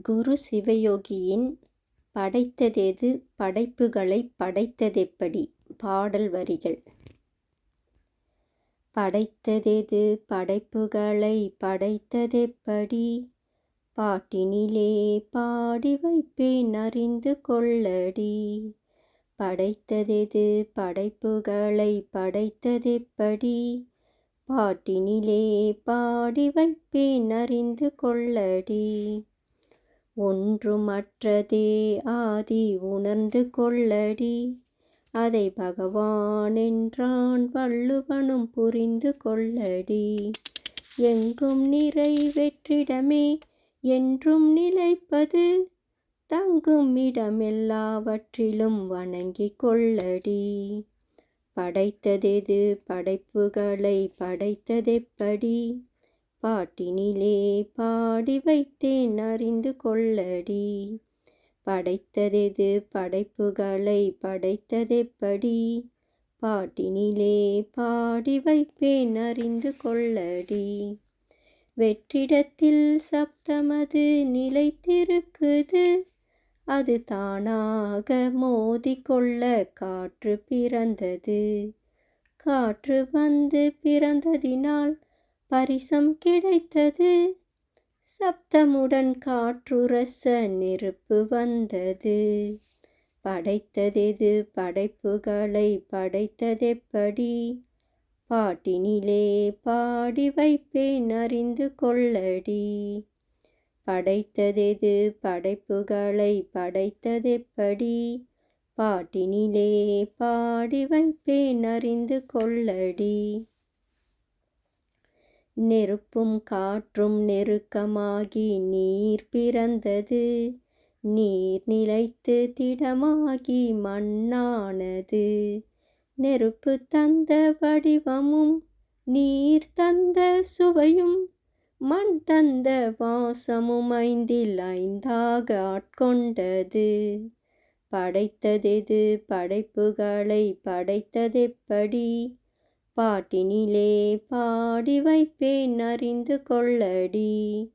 குரு சிவயோகியின் படைத்ததெது படைப்புகளைப் படைத்ததெப்படி? பாடல் வரிகள். படைத்ததெது படைப்புகளைப் படைத்ததெப்படி? பாட்டினிலே பாடி வைப்பேன் அறிந்து கொள்ளடி. படைத்ததெது படைப்புகளைப் படைத்ததெப்படி? பாட்டினிலே பாடி வைப்பேன் அறிந்து கொள்ளடி. ஒன்றுமற்றதே ஆதி உணர்ந்து கொள்ளடி. அதை பகவான் என்றான் வள்ளுவனும் புரிந்து கொள்ளடி. எங்கும் நிறைவெற்றிடமே என்றும் நிலைப்பது. தங்கும் இடமெல்லாவற்றிலும் வணங்கிக் கொள்ளடி. படைத்ததெது படைப்புகளைப் படைத்ததெப்படி? பாட்டினிலே பாடி வைத்தேன் அறிந்து கொள்ளடி. படைத்ததெது படைப்புகளைப் படைத்ததெப்படி? பாட்டினிலே பாடி வைப்பேன் அறிந்து கொள்ளடி. வெற்றிடத்தில் சப்தமது நிலைத்திருக்குது. அது தானாக மோதிக்கொள்ள காற்று பிறந்தது. காற்று வந்து பிறந்ததினால் பரிசம் கிடைத்தது. சப்தமுடன் காற்றுரச நெருப்பு வந்தது. படைத்ததெது படைப்புகளைப் படைத்ததெப்படி? பாட்டினிலே பாடி வைப்பேன் அறிந்து கொள்ளடி. படைத்ததெது படைப்புகளைப் படைத்ததெப்படி? பாட்டினிலே பாடி வைப்பேன் அறிந்து கொள்ளடி. நெருப்பும் காற்றும் நெருக்கமாகி நீர் பிறந்தது. நீர் நிலைத்து திடமாகி மண்ணானது. நெருப்பு தந்த வடிவமும் நீர் தந்த சுவையும் மண் தந்த வாசமும் ஐந்தில் ஐந்தாக ஆட்கொண்டது. படைத்ததெது படைப்புகளைப் படைத்ததெப்படி? பாட்டினிலே பாடி வைப்பேன் அறிந்து கொள்ளடி.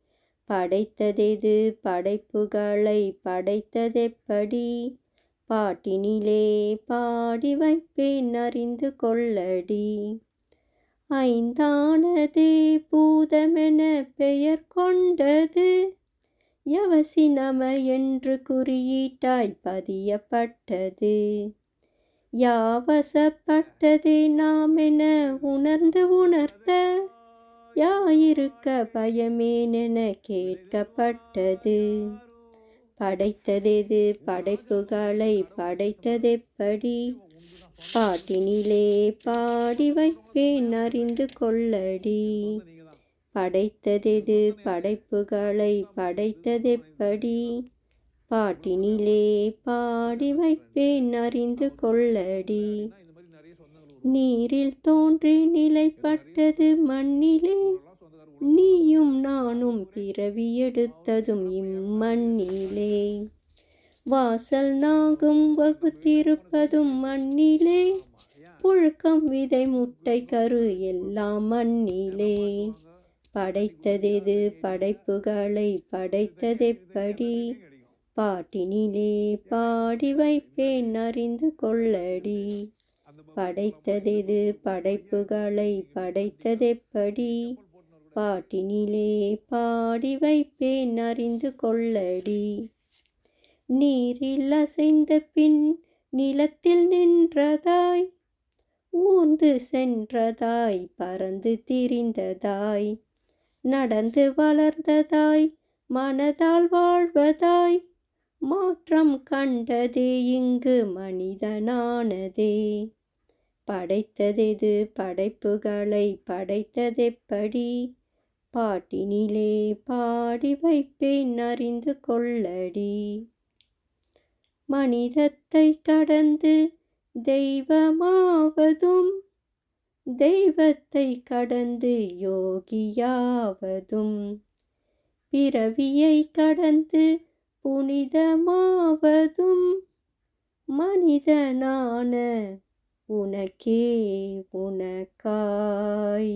படைத்ததெது படைப்புகளைப் படைத்ததெப்படி? பாட்டினிலே பாடி வைப்பேன் அறிந்து கொள்ளடி. ஐந்தானதே பூதமென பெயர் கொண்டது. யவசினம என்று குறியீட்டாய் பதியப்பட்டது. யாவசப்பட்டதே நாமென உணர்ந்து உணர்த்த. யாயிருக்க பயமேனென கேட்கப்பட்டது. படைத்ததெது படைப்புகளைப் படைத்ததெப்படி? பாட்டினிலே பாடி வைப்பேன் அறிந்து கொள்ளடி. படைத்ததெது படைப்புகளைப் படைத்ததெப்படி? பாட்டினிலே பாடி வைப்பேன் அறிந்து கொள்ளடி. நீரில் தோன்றி நிலைப்பட்டது மண்ணிலே. நீயும் நானும் பிறவி எடுத்ததும் இம்மண்ணிலே. வாசல் நாகும் வகுத்திருப்பதும் மண்ணிலே. புழுக்கம் விதை முட்டை கரு எல்லாம் மண்ணிலே. படைத்ததெது படைப்புகளைப் படைத்ததெப்படி? பாட்டினிலே பாடி வைப்பேன் அறிந்து கொள்ளடி. படைத்ததெது படைப்புகளைப் படைத்ததெப்படி? பாட்டினிலே பாடி வைப்பேன் அறிந்து கொள்ளடி. நீரில் அசைந்த பின் நிலத்தில் நின்றதாய். ஊர்ந்து சென்றதாய் பறந்து திரிந்ததாய். நடந்து வளர்ந்ததாய் மனதால் வாழ்வதாய். மாற்றம் கண்டதே இங்கு மனிதனானதே. படைத்ததெது படைப்புகளைப் படைத்ததெப்படி? பாட்டினிலே பாடி வைப்பேன் அறிந்து கொள்ளடி. மனிதத்தை கடந்து தெய்வமாவதும். தெய்வத்தை கடந்து யோகியாவதும். பிறவியை கடந்து புனிதமாவதும். மனிதனான உனக்கே உனக்காய்.